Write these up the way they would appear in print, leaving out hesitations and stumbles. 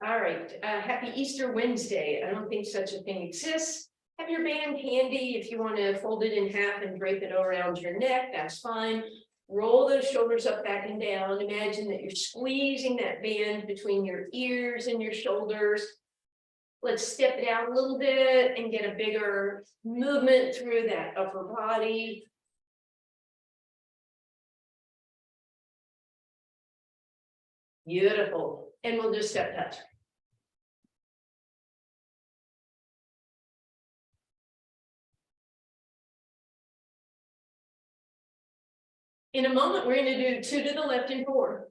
All right, happy Easter Wednesday. I don't think such a thing exists. Have your band handy. If you want to fold it in half and drape it around your neck, that's fine. Roll those shoulders up, back and down. Imagine that you're squeezing that band between your ears and your shoulders. Let's step it out a little bit and get a bigger movement through that upper body. Beautiful. And we'll just step touch. In a moment, we're going to do 2 to the left and 4,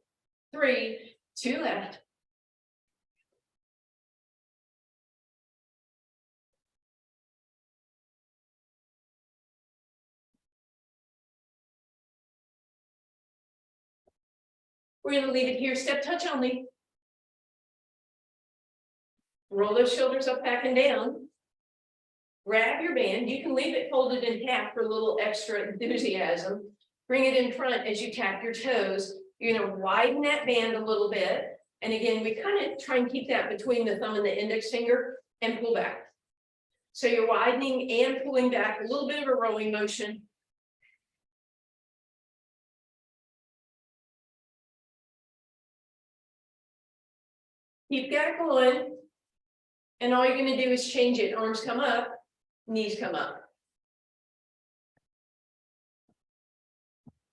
3, 2 left. We're going to leave it here, step touch only. Roll those shoulders up, back and down. Grab your band. You can leave it folded in half for a little extra enthusiasm. Bring it in front as you tap your toes. You're going to widen that band a little bit. And again, we kind of try and keep that between the thumb and the index finger and pull back. So you're widening and pulling back, a little bit of a rowing motion. Keep that going. And all you're going to do is change it. Arms come up, knees come up.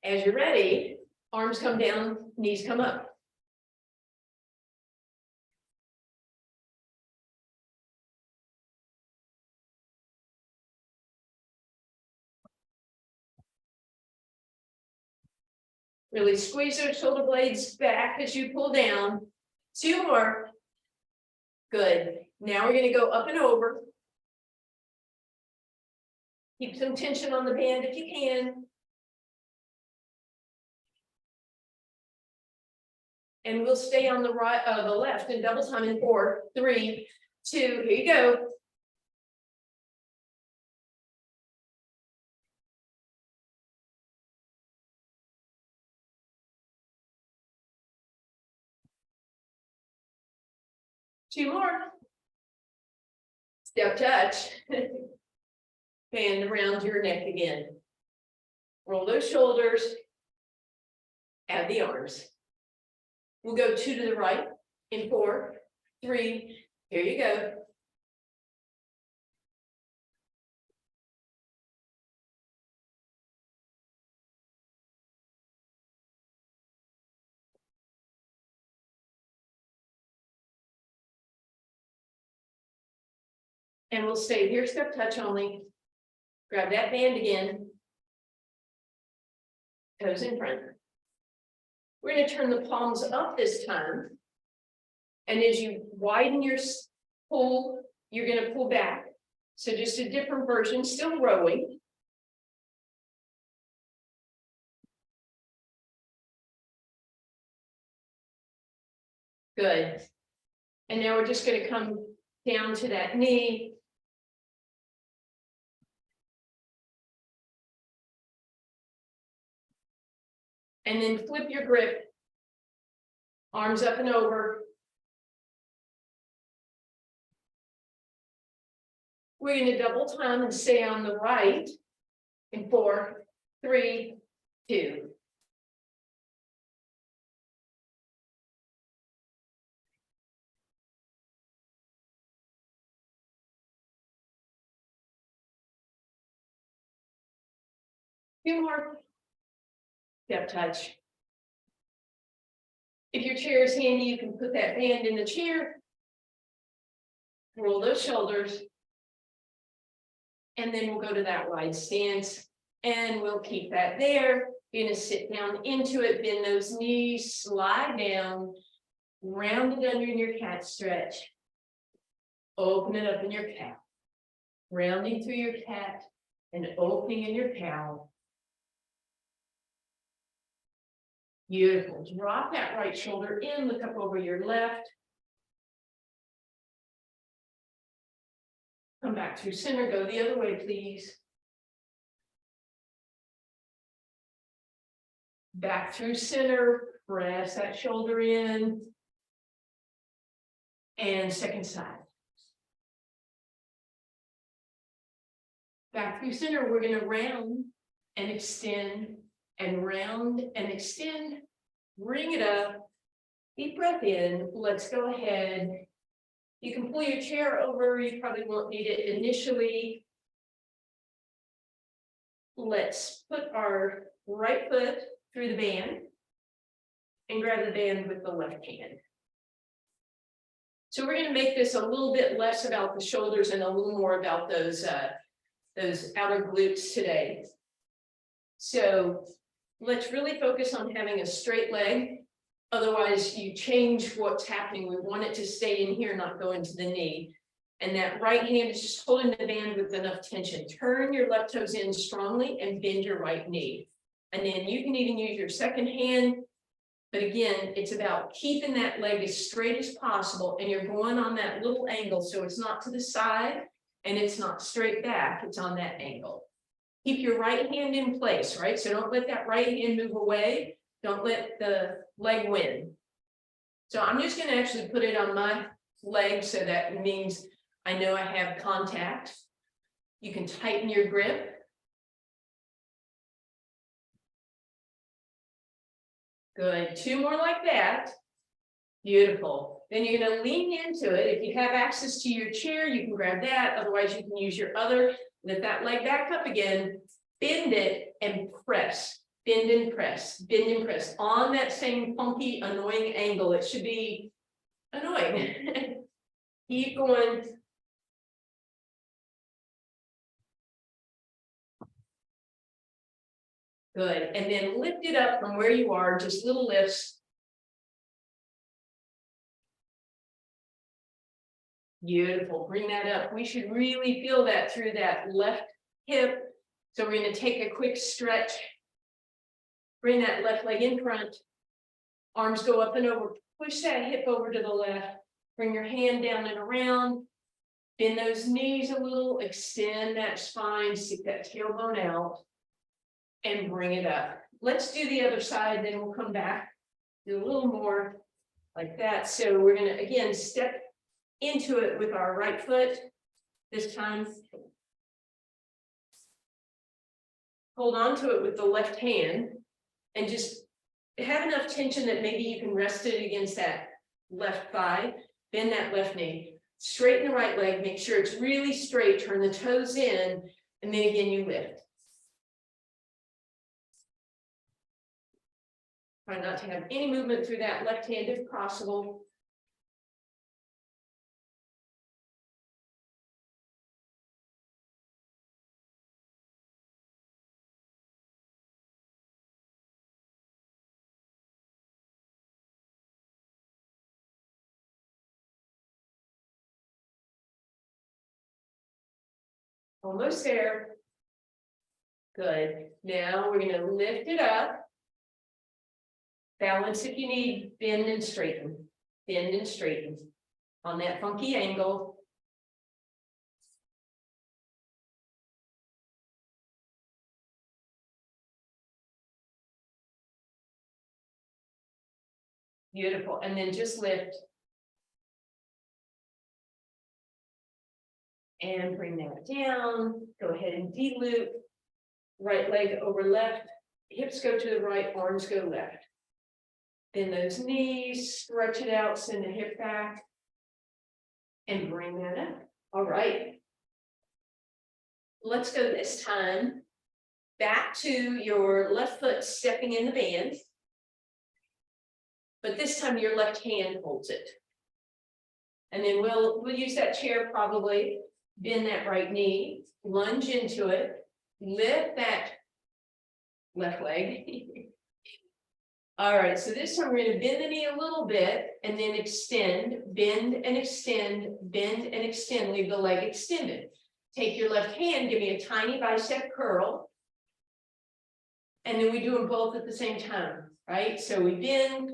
As you're ready, arms come down, knees come up. Really squeeze those shoulder blades back as you pull down. 2 more. Good. Now we're going to go up and over. Keep some tension on the band if you can. And we'll stay on the right, the left in double time in 4, 3, 2. Here you go. Two more. Step touch. Band around your neck again. Roll those shoulders. Add the arms. We'll go 2 to the right in 4, 3. Here you go. And we'll stay here, step touch only. Grab that band again. Toes in front. We're going to turn the palms up this time. And as you widen your pull, you're going to pull back. So just a different version, still rowing. Good. And now we're just going to come down to that knee. And then flip your grip. Arms up and over. We're going to double time and stay on the right in 4, 3, 2. Two more. Step touch. If your chair is handy, you can put that band in the chair. Roll those shoulders. And then we'll go to that wide stance. And we'll keep that there. You're going to sit down into it, bend those knees, slide down, round it under in your cat stretch. Open it up in your cow. Rounding through your cat and opening in your cow. Beautiful. Drop that right shoulder in, look up over your left. Come back through center, go the other way, please. Back through center, press that shoulder in. And second side. Back through center, we're gonna round and extend and round and extend. Bring it up. Deep breath in. Let's go ahead. You can pull your chair over. You probably won't need it initially. Let's put our right foot through the band and grab the band with the left hand. So we're going to make this a little bit less about the shoulders and a little more about those outer glutes today. So let's really focus on having a straight leg. Otherwise, you change what's happening. We want it to stay in here, not go into the knee. And that right hand is just holding the band with enough tension. Turn your left toes in strongly and bend your right knee. And then you can even use your second hand. But again, it's about keeping that leg as straight as possible. And you're going on that little angle. So it's not to the side and it's not straight back. It's on that angle. Keep your right hand in place, right? So don't let that right hand move away. Don't let the leg win. So I'm just going to actually put it on my leg. So that means I know I have contact. You can tighten your grip. Good. Two more like that. Beautiful. Then you're going to lean into it. If you have access to your chair, you can grab that. Otherwise, you can use your other. Lift that leg back up again. Bend it and press. Bend and press. Bend and press. On that same funky, annoying angle. It should be annoying. Keep going. Good. And then lift it up from where you are. Just little lifts. Beautiful. Bring that up. We should really feel that through that left hip. So we're going to take a quick stretch. Bring that left leg in front. Arms go up and over. Push that hip over to the left. Bring your hand down and around. Bend those knees a little. Extend that spine. Stick that tailbone out. And bring it up. Let's do the other side. Then we'll come back. Do a little more like that. So we're going to, again, step into it with our right foot this time. Hold on to it with the left hand and just have enough tension that maybe you can rest it against that left thigh. Bend that left knee. Straighten the right leg. Make sure it's really straight. Turn the toes in. And then again, you lift. Try not to have any movement through that left hand if possible. Almost there. Good. Now we're going to lift it up. Balance if you need. Bend and straighten. Bend and straighten. On that funky angle. Beautiful. And then just lift. And bring that down. Go ahead and de-loop. Right leg over left. Hips go to the right, arms go left. Bend those knees, stretch it out, send the hip back. And bring that up. All right. Let's go this time back to your left foot stepping in the band. But this time your left hand holds it. And then we'll use that chair probably. Bend that right knee, lunge into it, lift that left leg. All right, so this time we're going to bend the knee a little bit and then extend, bend and extend, bend and extend, leave the leg extended. Take your left hand, give me a tiny bicep curl. And then we do them both at the same time, right? So we bend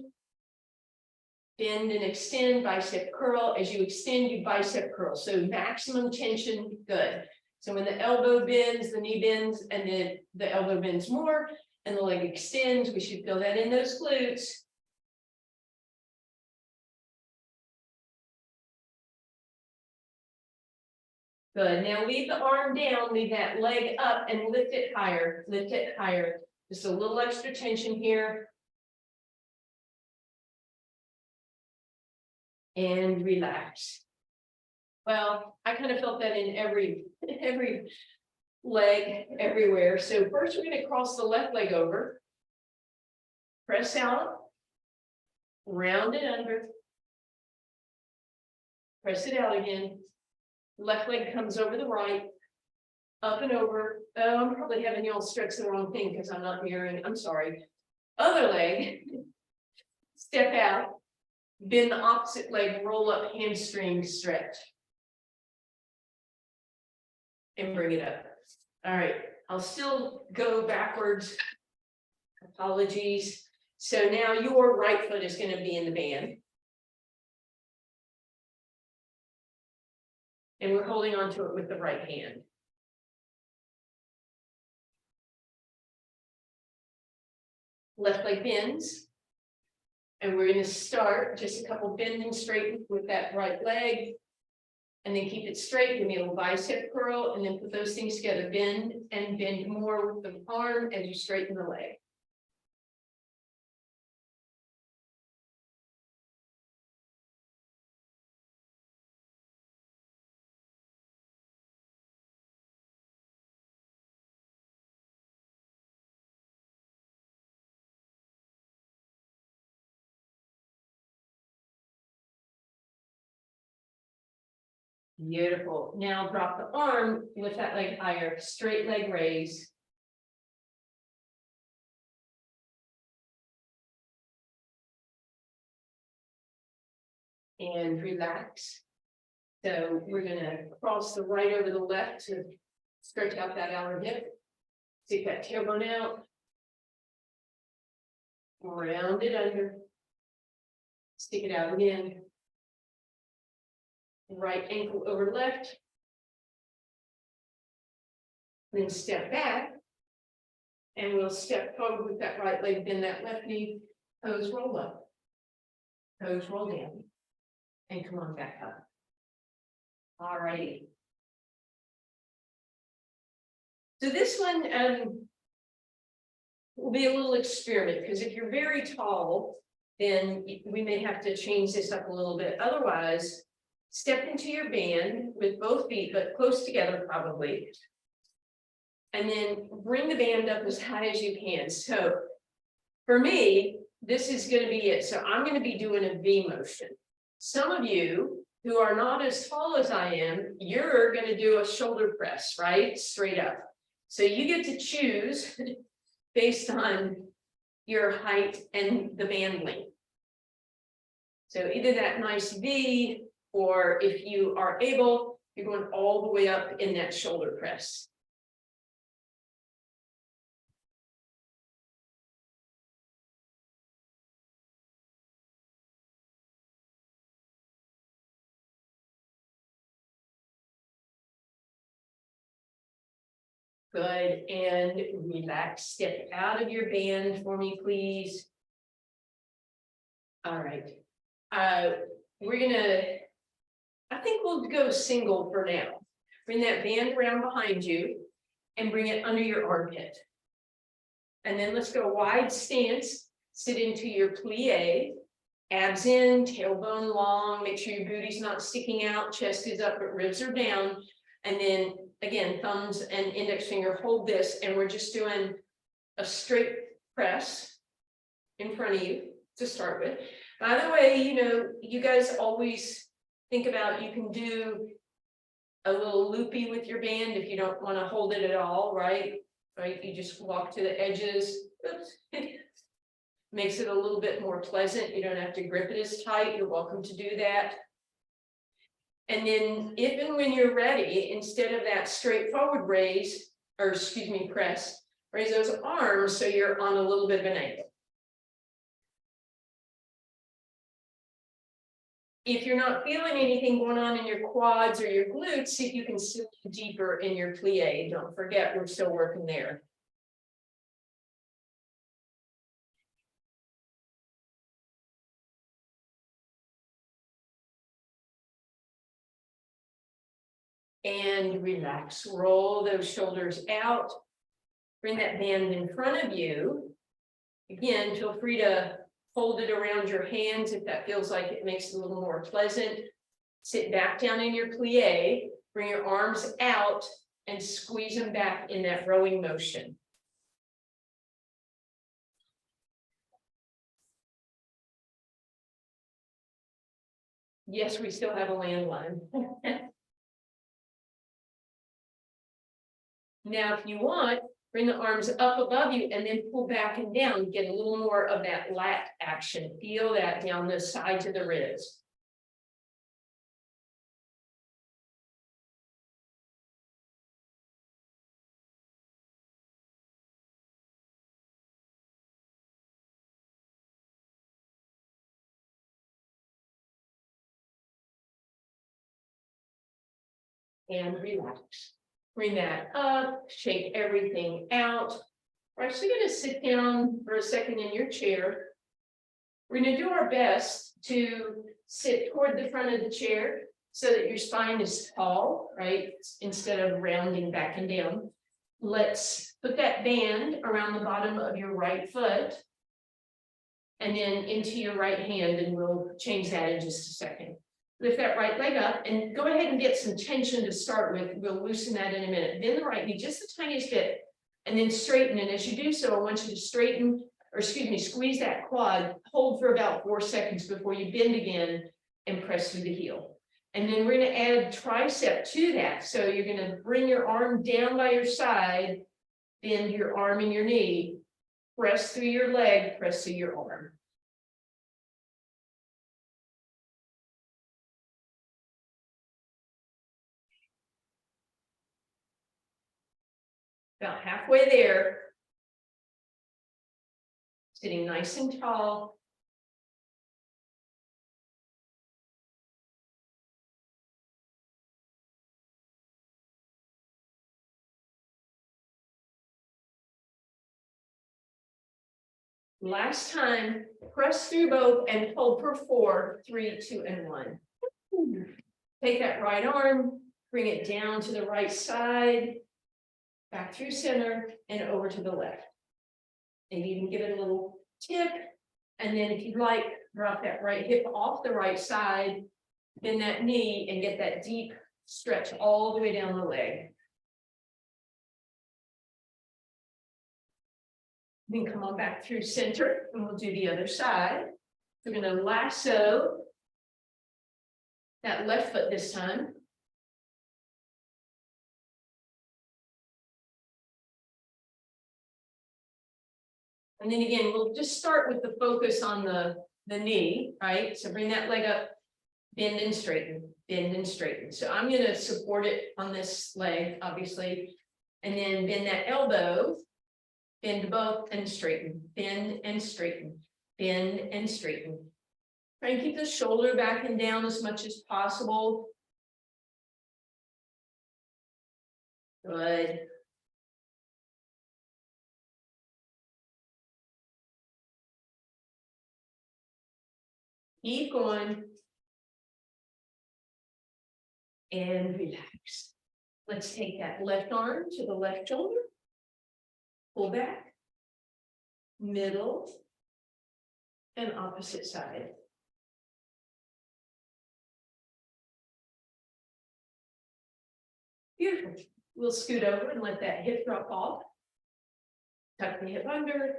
and extend, bicep curl. As you extend, you bicep curl. So maximum tension, good. So when the elbow bends, the knee bends, and then the elbow bends more, and the leg extends. We should feel that in those glutes. Good, now leave the arm down, leave that leg up and lift it higher, lift it higher. Just a little extra tension here. And relax. Well, I kind of felt that in every leg, everywhere. So first we're gonna cross the left leg over. Press out. Round it under. Press it out again. Left leg comes over the right, up and over. Oh, I'm probably having y'all stretch the wrong thing because I'm not mirroring. I'm sorry. Other leg, step out, bend the opposite leg, roll up, hamstring stretch. And bring it up. All right, I'll still go backwards. Apologies. So now your right foot is going to be in the band. And we're holding on to it with the right hand. Left leg bends. And we're going to start just a couple bending straight with that right leg. And then keep it straight, give me a little bicep curl, and then put those things together. Bend and bend more with the arm as you straighten the leg. Beautiful. Now drop the arm, lift that leg higher, straight leg raise. And relax. So we're gonna cross the right over the left to stretch out that outer hip. Stick that tailbone out. Round it under. Stick it out again. Right ankle over left. Then step back. And we'll step forward with that right leg, bend that left knee, toes roll up. Toes roll down. And come on back up. All righty. So this one will be a little experiment, because if you're very tall, then we may have to change this up a little bit. Otherwise, step into your band with both feet, but close together probably. And then bring the band up as high as you can. So for me, this is going to be it. So I'm going to be doing a V motion. Some of you who are not as tall as I am, you're going to do a shoulder press, right? Straight up. So you get to choose based on your height and the band length. So either that nice V, or if you are able, you're going all the way up in that shoulder press. Good, and relax, step out of your band for me, please. All right, we're gonna, I think we'll go single for now. Bring that band around behind you and bring it under your armpit. And then let's go wide stance, sit into your plie, abs in, tailbone long, make sure your booty's not sticking out, chest is up, but ribs are down. And then again, thumbs and index finger hold this, and we're just doing a straight press in front of you to start with. By the way, you know, you guys always think about, you can do a little loopy with your band if you don't want to hold it at all, right? Right, you just walk to the edges. Oops. Makes it a little bit more pleasant. You don't have to grip it as tight. You're welcome to do that. And then if and when you're ready, instead of that straightforward raise, or excuse me, press, raise those arms so you're on a little bit of an angle. If you're not feeling anything going on in your quads or your glutes, see if you can sink deeper in your plie. Don't forget, we're still working there. and relax. Roll those shoulders out. Bring that band in front of you. Again, feel free to fold it around your hands if that feels like it makes it a little more pleasant. Sit back down in your plie, bring your arms out and squeeze them back in that rowing motion. Yes, we still have a landline. Now, if you want, bring the arms up above you and then pull back and down, get a little more of that lat action. Feel that down the sides of the ribs. And relax. Bring that up, shake everything out. We're actually going to sit down for a second in your chair. We're going to do our best to sit toward the front of the chair so that your spine is tall, right? Instead of rounding back and down. Let's put that band around the bottom of your right foot and then into your right hand, and we'll change that in just a second. Lift that right leg up and go ahead and get some tension to start with. We'll loosen that in a minute. Bend the right knee just the tiniest bit and then straighten. And as you do so, I want you to straighten, or excuse me, squeeze that quad, hold for about 4 seconds before you bend again and press through the heel. And then we're going to add tricep to that. So you're going to bring your arm down by your side, bend your arm and your knee, press through your leg, press through your arm. About halfway there. Sitting nice and tall. Last time, press through both and hold for 4, 3, 2, and 1. Take that right arm, bring it down to the right side, back through center, and over to the left. And even give it a little tip. And then if you'd like, drop that right hip off the right side, bend that knee, and get that deep stretch all the way down the leg. Then come on back through center, and we'll do the other side. We're going to lasso that left foot this time. And then again, we'll just start with the focus on the knee, right? So bring that leg up, bend and straighten, bend and straighten. So I'm going to support it on this leg, obviously, and then bend that elbow, bend both and straighten, bend and straighten, bend and straighten. Try and keep the shoulder back and down as much as possible. Good. Keep going. And relax. Let's take that left arm to the left shoulder. Pull back. Middle. And opposite side. Beautiful. We'll scoot over and let that hip drop off. Tuck the hip under.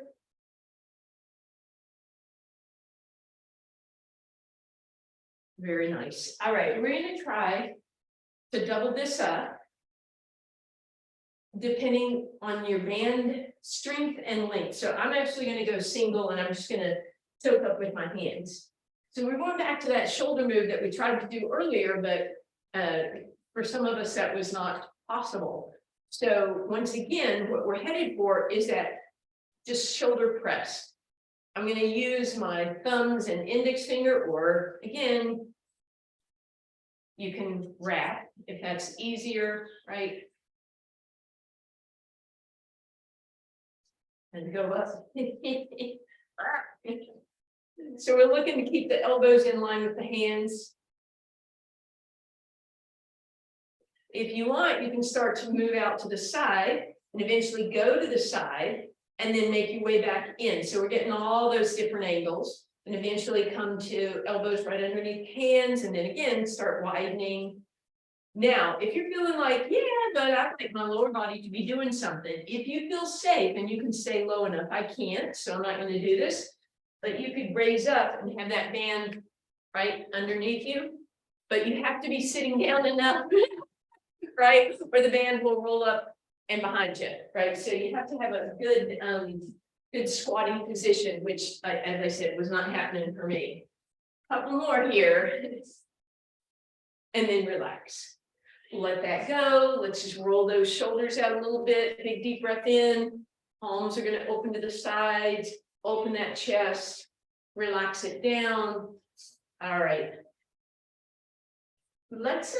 Very nice. All right, we're going to try to double this up, depending on your band strength and length. So I'm actually going to go single, and I'm just going to tilt up with my hands. So we're going back to that shoulder move that we tried to do earlier, but for some of us that was not possible. So once again, what we're headed for is that just shoulder press. I'm going to use my thumbs and index finger, or again, you can wrap if that's easier, right? And go up. So we're looking to keep the elbows in line with the hands. If you want, you can start to move out to the side and eventually go to the side and then make your way back in. So we're getting all those different angles and eventually come to elbows right underneath hands and then again, start widening. Now, if you're feeling like, yeah, but I like my lower body to be doing something, if you feel safe and you can stay low enough, I can't, so I'm not going to do this, but you could raise up and have that band right underneath you, but you have to be sitting down enough, right, or the band will roll up and behind you, right? So you have to have a good squatting position, which, as I said, was not happening for me. Couple more here, and then relax. Let that go. Let's just roll those shoulders out a little bit. Big deep breath in. Palms are going to open to the sides. Open that chest. Relax it down. All right. Let's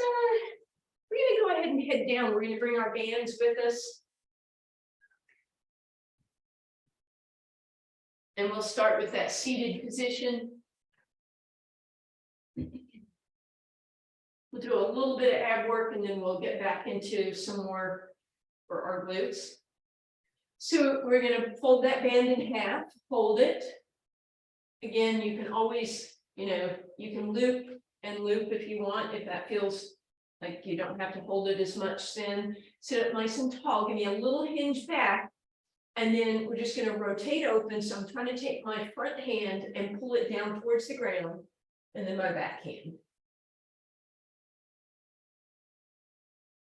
we're going to go ahead and head down. We're going to bring our bands with us. And we'll start with that seated position. We'll do a little bit of ab work and then we'll get back into some more for our glutes. So we're going to fold that band in half, hold it. Again, you can always, you can loop and loop if you want, if that feels like you don't have to hold it as much. Then sit up nice and tall, give me a little hinge back. And then we're just going to rotate open. So I'm trying to take my front hand and pull it down towards the ground and then my back hand.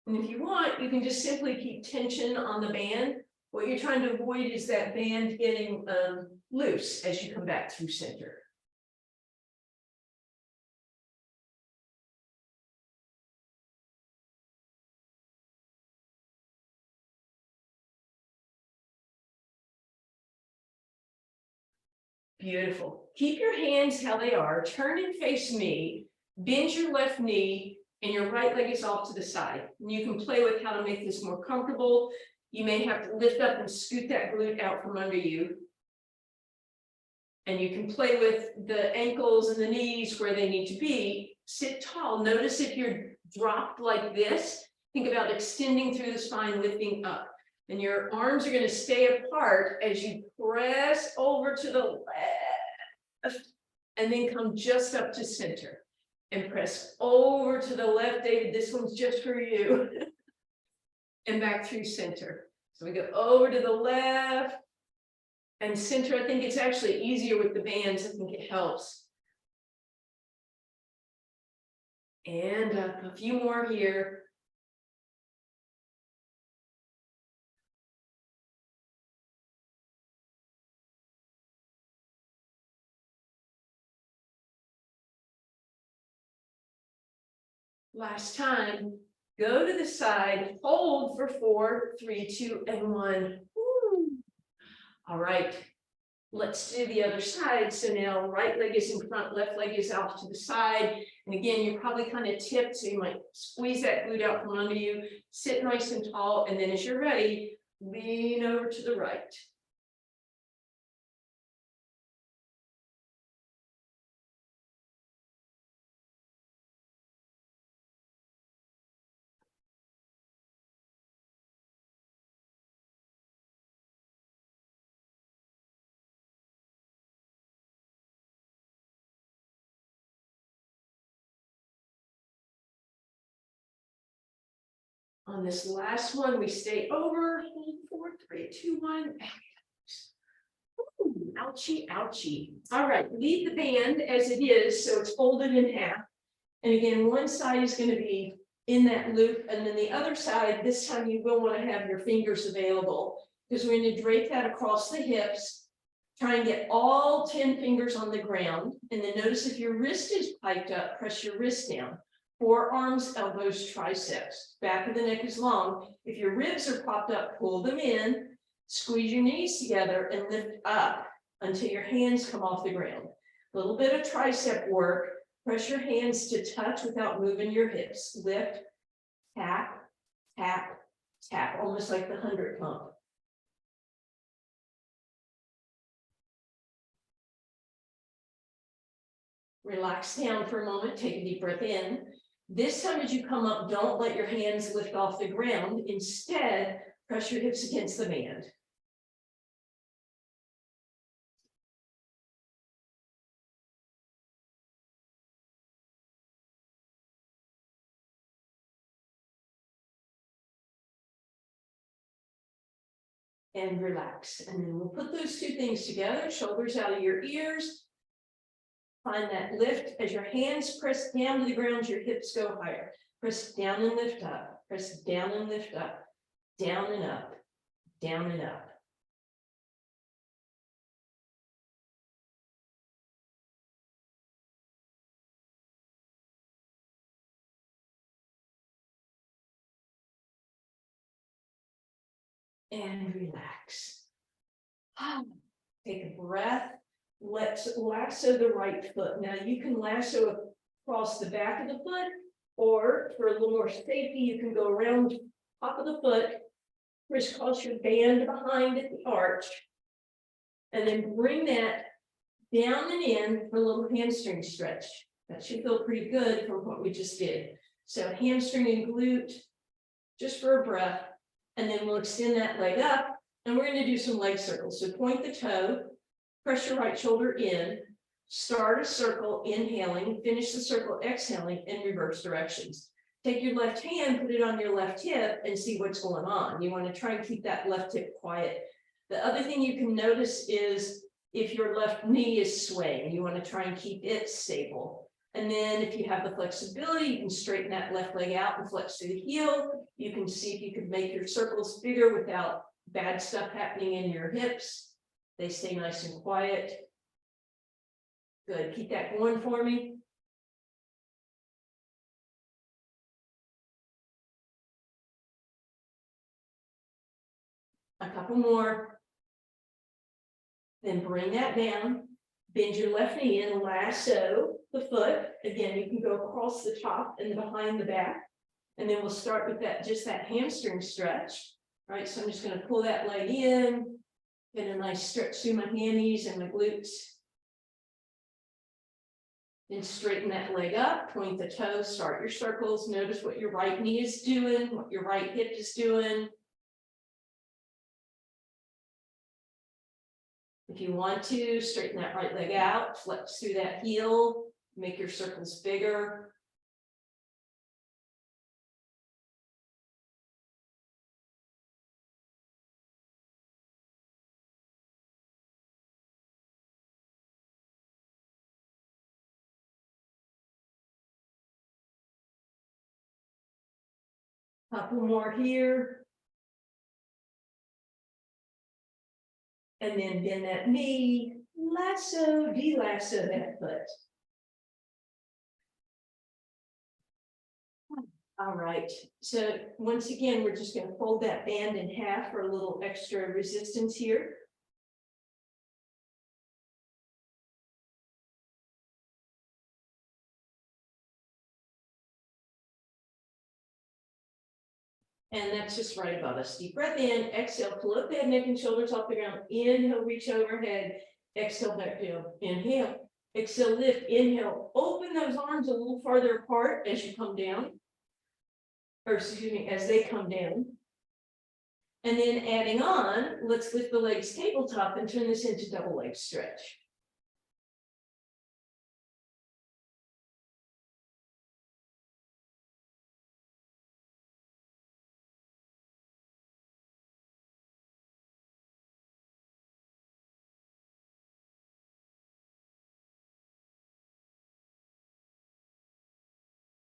And if you want, you can just simply keep tension on the band. What you're trying to avoid is that band getting loose as you come back through center. Beautiful. Keep your hands how they are. Turn and face me. Bend your left knee and your right leg is off to the side. And you can play with how to make this more comfortable. You may have to lift up and scoot that glute out from under you. And you can play with the ankles and the knees where they need to be. Sit tall. Notice if you're dropped like this, think about extending through the spine, lifting up. And your arms are going to stay apart as you press over to the left and then come just up to center and press over to the left. David, this one's just for you. And back through center. So we go over to the left and center. I think it's actually easier with the bands. I think it helps. And a few more here. Last time, go to the side, hold for 4, 3, 2, and 1. Woo. All right, let's do the other side. So now right leg is in front, left leg is off to the side. And again, you're probably kind of tipped, so you might squeeze that glute out from under you, sit nice and tall, and then as you're ready, lean over to the right. On this last one, we stay over, hold 4, 3, 2, 1. Ooh, ouchie, ouchie. All right, leave the band as it is, so it's folded in half. And again, one side is going to be in that loop, and then the other side, this time you will want to have your fingers available, because we're going to drape that across the hips. Try and get all 10 fingers on the ground, and then notice if your wrist is piped up, press your wrist down. Forearms, elbows, triceps. Back of the neck is long. If your ribs are popped up, pull them in, squeeze your knees together, and lift up until your hands come off the ground. A little bit of tricep work. Press your hands to touch without moving your hips. Lift, tap, tap, tap, almost like the 100 pump. Relax down for a moment. Take a deep breath in. This time as you come up, don't let your hands lift off the ground. Instead, press your hips against the band. And relax. And then we'll put those two things together, shoulders out of your ears. Find that lift as your hands press down to the ground, your hips go higher. Press down and lift up, press down and lift up, down and up, down and up. And relax. Take a breath. Let's lasso the right foot. Now you can lasso across the back of the foot, or for a little more safety, you can go around top of the foot, crisscross your band behind at the arch, and then bring that down and in for a little hamstring stretch. That should feel pretty good from what we just did. So hamstring and glute, just for a breath, and then we'll extend that leg up, and we're going to do some leg circles. So point the toe, press your right shoulder in, start a circle, inhaling, finish the circle, exhaling, in reverse directions. Take your left hand, put it on your left hip, and see what's going on. You want to try and keep that left hip quiet. The other thing you can notice is if your left knee is swaying, you want to try and keep it stable. And then if you have the flexibility, you can straighten that left leg out and flex to the heel. You can see if you could make your circles bigger without bad stuff happening in your hips. They stay nice and quiet. Good, keep that going for me. A couple more. Then bring that down. Bend your left knee in, lasso the foot. Again, you can go across the top and behind the back. And then we'll start with that, just that hamstring stretch. All right, so I'm just going to pull that leg in, get a nice stretch through my hammies and my glutes. Then straighten that leg up, point the toes, start your circles. Notice what your right knee is doing, what your right hip is doing. If you want to, straighten that right leg out, flex through that heel, make your circles bigger. Couple more here. And then bend that knee, lasso, de-lasso that foot. All right, so once again, we're just going to fold that band in half for a little extra resistance here. And that's just right above us. Deep breath in, exhale, pull up that neck and shoulders off the ground. Inhale, reach overhead. Exhale, back down. Inhale, exhale, lift. Inhale, open those arms a little farther apart as you come down. Or excuse me, as they come down. And then adding on, let's lift the legs tabletop and turn this into double leg stretch.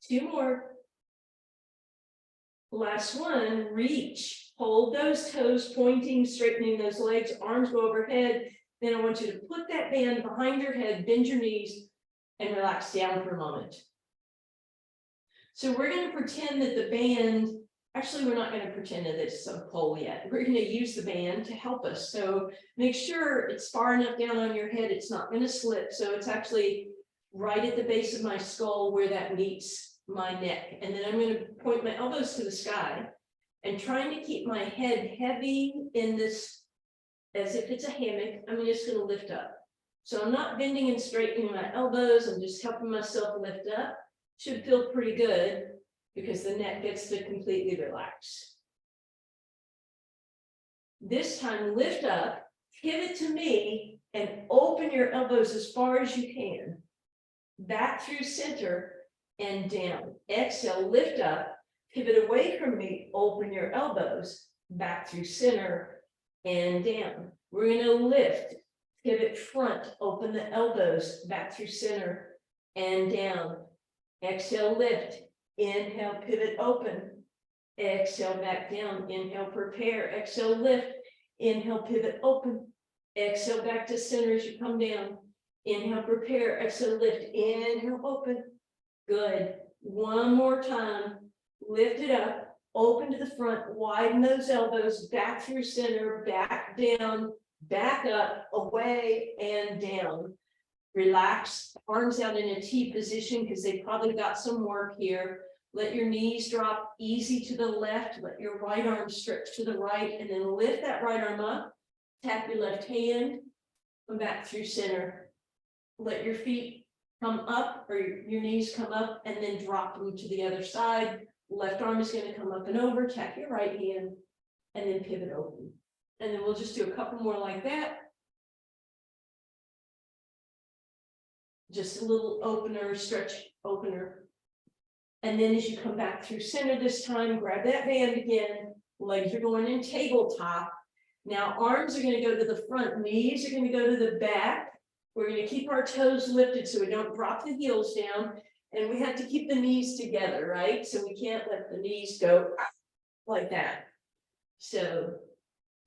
Two more. Last one, reach. Hold those toes pointing, straightening those legs, arms go overhead. Then I want you to put that band behind your head, bend your knees, and relax down for a moment. So we're going to pretend that the band, actually we're not going to pretend that it's a pole yet. We're going to use the band to help us. So make sure it's far enough down on your head, it's not going to slip. So it's actually right at the base of my skull where that meets my neck. And then I'm going to point my elbows to the sky and trying to keep my head heavy in this, as if it's a hammock. I'm just going to lift up. So I'm not bending and straightening my elbows. I'm just helping myself lift up. Should feel pretty good because the neck gets to completely relax. This time, lift up, pivot to me, and open your elbows as far as you can. Back through center and down. Exhale, lift up, pivot away from me, open your elbows, back through center and down. We're going to lift, pivot front, open the elbows, back through center and down. Exhale, lift, inhale, pivot, open. Exhale, back down, inhale, prepare. Exhale, lift, inhale, pivot, open. Exhale, back to center as you come down. Inhale, prepare. Exhale, lift, inhale, open. Good. One more time. Lift it up, open to the front, widen those elbows, back through center, back down, back up, away, and down. Relax, arms out in a T position because they probably got some work here. Let your knees drop easy to the left, let your right arm stretch to the right, and then lift that right arm up, tap your left hand, come back through center. Let your feet come up, or your knees come up, and then drop them to the other side. Left arm is going to come up and over, tap your right hand, and then pivot open. And then we'll just do a couple more like that. Just a little opener, stretch opener. And then as you come back through center this time, grab that band again. Legs are going in tabletop. Now arms are going to go to the front, knees are going to go to the back. We're going to keep our toes lifted so we don't drop the heels down. And we have to keep the knees together, right? So we can't let the knees go like that. So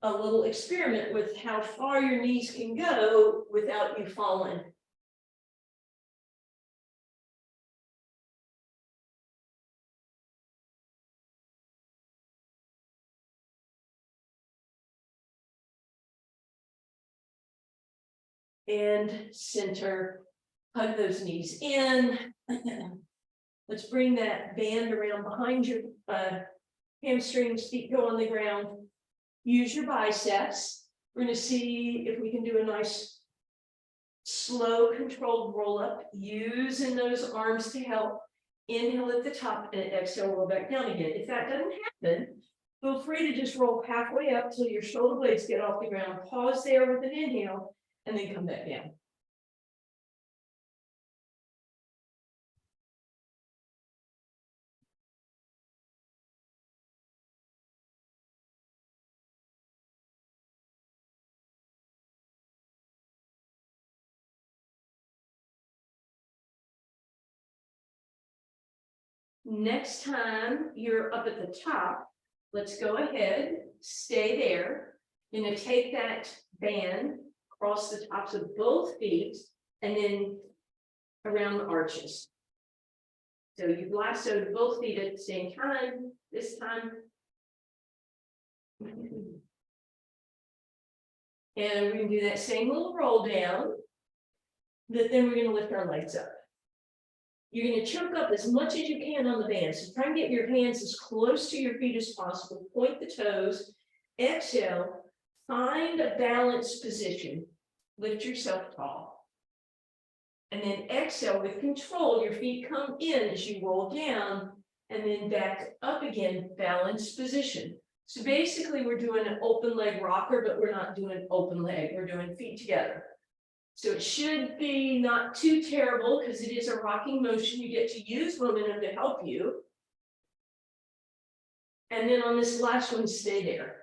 a little experiment with how far your knees can go without you falling. And center, hug those knees in. Let's bring that band around behind your hamstrings, feet go on the ground. Use your biceps. We're going to see if we can do a nice, slow, controlled roll up, using those arms to help. Inhale at the top and exhale, roll back down again. If that doesn't happen, feel free to just roll halfway up till your shoulder blades get off the ground. Pause there with an inhale and then come back down. Next time you're up at the top, let's go ahead, stay there. You're going to take that band across the tops of both feet and then around the arches. So you lassoed both feet at the same time, this time. And we're going to do that same little roll down, but then we're going to lift our legs up. You're going to choke up as much as you can on the band. So try and get your hands as close to your feet as possible. Point the toes. Exhale. Find a balanced position. Lift yourself tall. And then exhale with control. Your feet come in as you roll down and then back up again. Balanced position. So basically we're doing an open leg rocker, but we're not doing open leg. We're doing feet together. So it should be not too terrible because it is a rocking motion. You get to use momentum to help you. And then on this last one, stay there.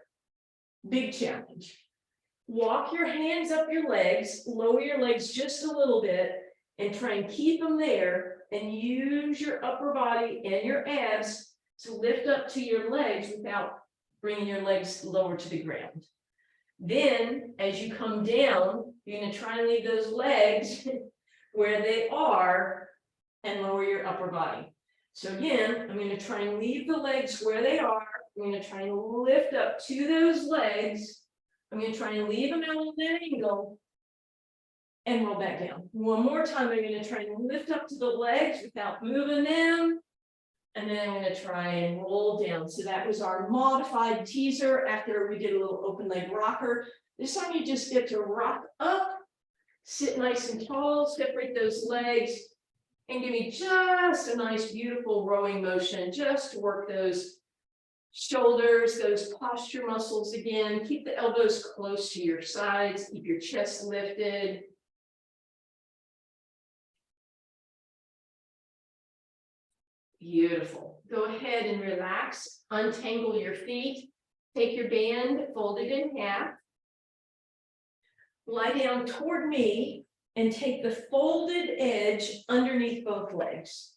Big challenge. Walk your hands up your legs, lower your legs just a little bit, and try and keep them there and use your upper body and your abs to lift up to your legs without bringing your legs lower to the ground. Then, as you come down, you're going to try and leave those legs where they are and lower your upper body. So again, I'm going to try and leave the legs where they are. I'm going to try and lift up to those legs. I'm going to try and leave them out on that angle and roll back down. One more time, I'm going to try and lift up to the legs without moving them. And then I'm going to try and roll down. So that was our modified teaser after we did a little open leg rocker. This time you just get to rock up, sit nice and tall, separate those legs, And give me just a nice, beautiful rowing motion, just to work those shoulders, those posture muscles again. Keep the elbows close to your sides, keep your chest lifted. Beautiful. Go ahead and relax, untangle your feet, take your band, fold it in half. Lie down toward me and take the folded edge underneath both legs.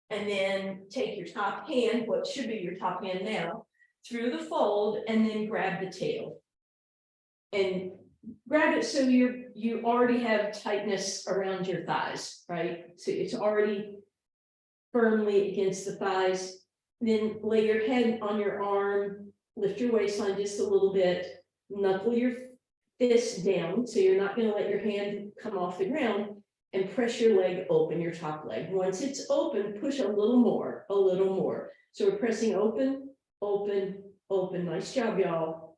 And then take your top hand, what should be your top hand now, through the fold and then grab the tail. And grab it so you already have tightness around your thighs, right? So it's already firmly against the thighs. Then lay your head on your arm, lift your waistline just a little bit, knuckle your fist down so you're not going to let your hand come off the ground, and press your leg open, your top leg. Once it's open, push a little more, a little more. So we're pressing open, open, open. Nice job, y'all.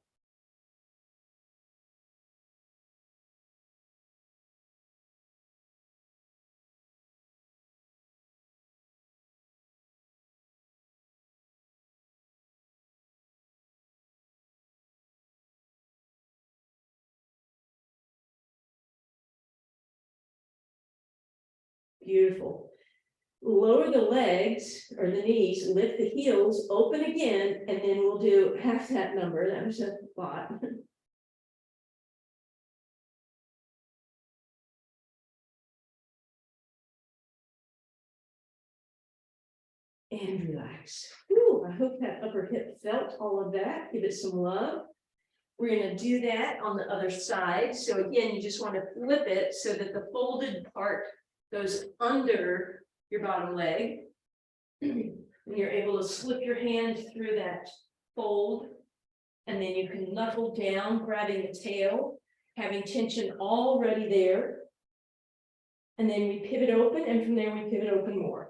Beautiful. Lower the legs or the knees, lift the heels, open again, and then we'll do half that number. That was a lot. And relax. Whew, I hope that upper hip felt all of that. Give it some love. We're going to do that on the other side. So again, you just want to flip it so that the folded part goes under your bottom leg. And you're able to slip your hand through that fold. And then you can knuckle down, grabbing the tail, having tension already there. And then we pivot open, and from there we pivot open more.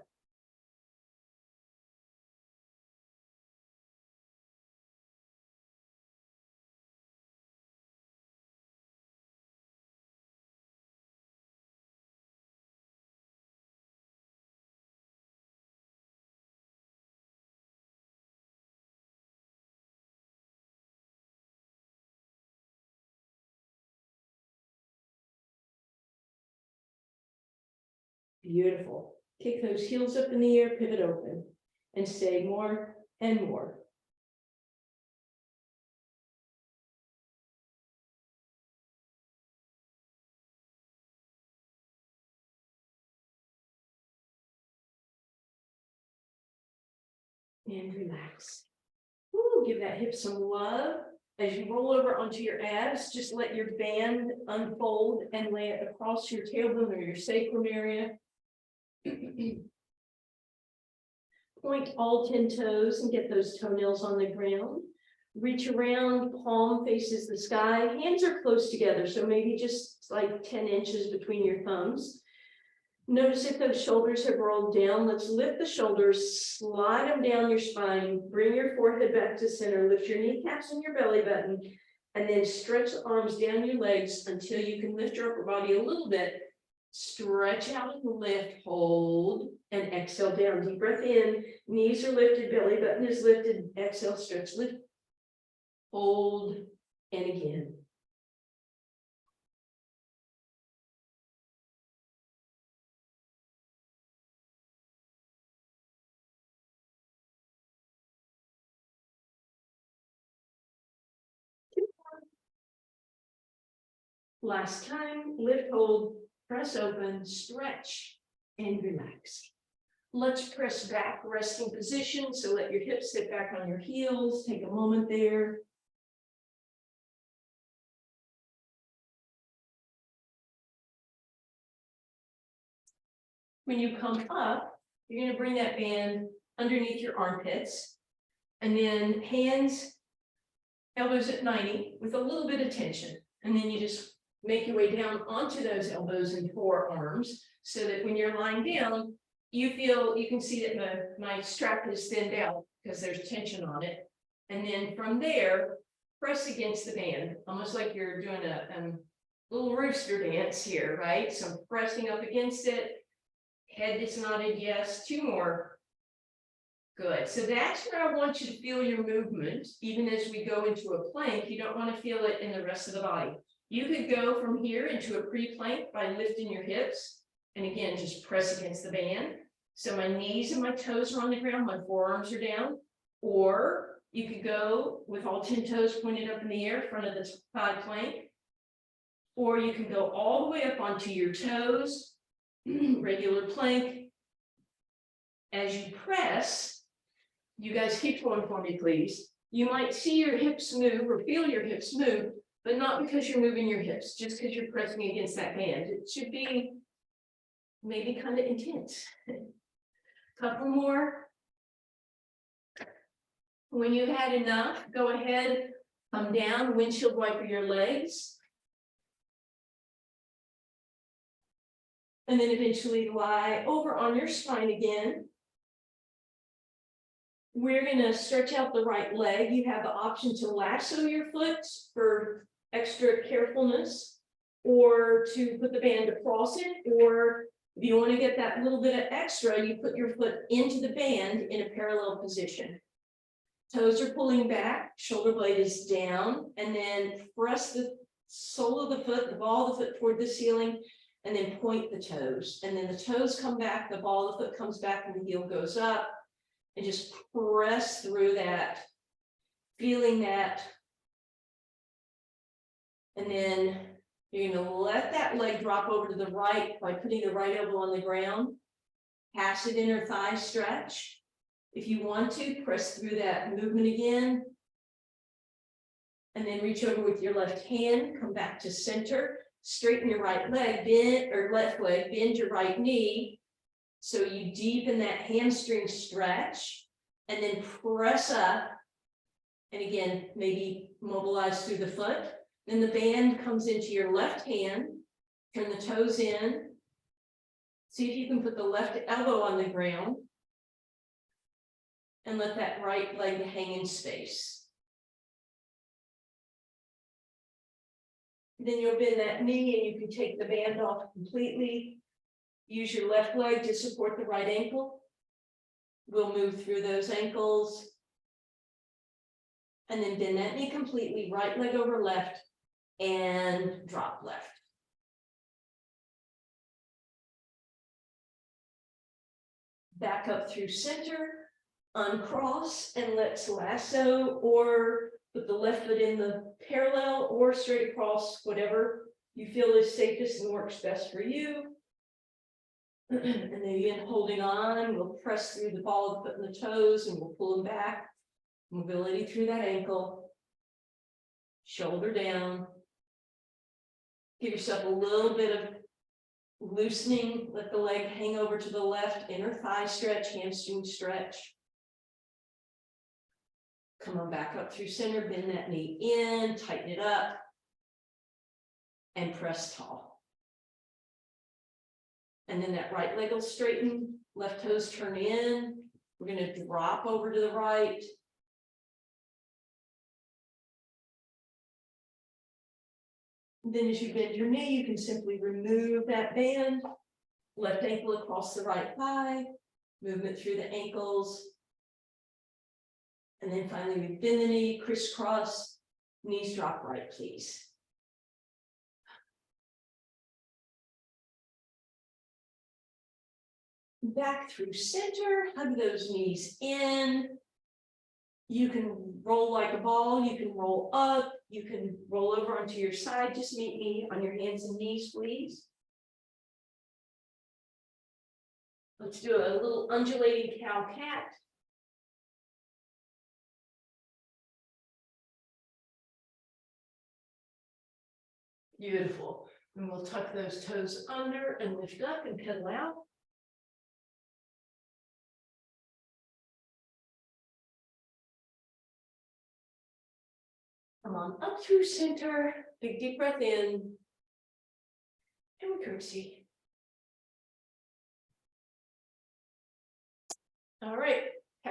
Beautiful. Kick those heels up in the air, pivot open, and stay more and more. And relax. Ooh, give that hip some love. As you roll over onto your abs, just let your band unfold and lay it across your tailbone or your sacrum area. Point all 10 toes and get those toenails on the ground. Reach around, palm faces the sky. Hands are close together, so maybe just like 10 inches between your thumbs. Notice if those shoulders have rolled down. Let's lift the shoulders, slide them down your spine, bring your forehead back to center, lift your kneecaps and your belly button, and then stretch the arms down your legs until you can lift your upper body a little bit. Stretch out and lift, hold, and exhale down. Deep breath in, knees are lifted, belly button is lifted, exhale, stretch, lift, hold, and again. Last time, lift, hold, press open, stretch, and relax. Let's press back, resting position. So let your hips sit back on your heels. Take a moment there. When you come up, you're going to bring that band underneath your armpits. And then hands, elbows at 90 with a little bit of tension. And then you just make your way down onto those elbows and forearms so that when you're lying down, you feel, you can see that my strap is thinned out because there's tension on it. And then from there, press against the band, almost like you're doing a little rooster dance here, right? So I'm pressing up against it, Head is nodded yes. 2 more. Good. So that's where I want you to feel your movement. Even as we go into a plank, you don't want to feel it in the rest of the body. You could go from here into a pre-plank by lifting your hips. And again, just press against the band. So my knees and my toes are on the ground, my forearms are down. Or you could go with all 10 toes pointed up in the air in front of the thigh plank. Or you can go all the way up onto your toes, regular plank. As you press, you guys keep going for me, please. You might see your hips move or feel your hips move, but not because you're moving your hips, just because you're pressing against that band. It should be maybe kind of intense. Couple more. When you've had enough, go ahead, come down, windshield wiper your legs. And then eventually lie over on your spine again. We're going to stretch out the right leg. You have the option to lasso your foot for extra carefulness, or to put the band across it, or if you want to get that little bit of extra, you put your foot into the band in a parallel position. Toes are pulling back, shoulder blade is down, and then press the sole of the foot, the ball of the foot toward the ceiling, and then point the toes. And then the toes come back, the ball of the foot comes back, and the heel goes up. And just press through that, feeling that. And then you're going to let that leg drop over to the right by putting the right elbow on the ground. Passive inner thigh stretch. If you want to, press through that movement again. And then reach over with your left hand, come back to center, straighten your right leg, bend, or left leg, bend your right knee. So you deepen that hamstring stretch, and then press up. And again, maybe mobilize through the foot. Then the band comes into your left hand. Turn the toes in. See if you can put the left elbow on the ground. And let that right leg hang in space. Then you'll bend that knee and you can take the band off completely. Use your left leg to support the right ankle. We'll move through those ankles. And then bend that knee completely, right leg over left, and drop left. Back up through center, uncross, and let's lasso, or put the left foot in the parallel, or straight across, whatever you feel is safest and works best for you. And then again, holding on, we'll press through the ball of the foot and the toes, and we'll pull them back. Mobility through that ankle. Shoulder down. Give yourself a little bit of loosening. Let the leg hang over to the left. Inner thigh stretch, hamstring stretch. Come on back up through center. Bend that knee in. Tighten it up. And press tall. And then that right leg will straighten, left toes turn in. We're going to drop over to the right. Then as you bend your knee, you can simply remove that band. Left ankle across the right thigh. Movement through the ankles. And then finally we bend the knee, crisscross, knees drop right, please. Back through center, hug those knees in. You can roll like a ball, you can roll up, you can roll over onto your side. Just meet me on your hands and knees, please. Let's do a little undulating cow-cat. Beautiful. And we'll tuck those toes under and lift up and pedal out. Come on up through center, big deep breath in, and we curtsy. All right,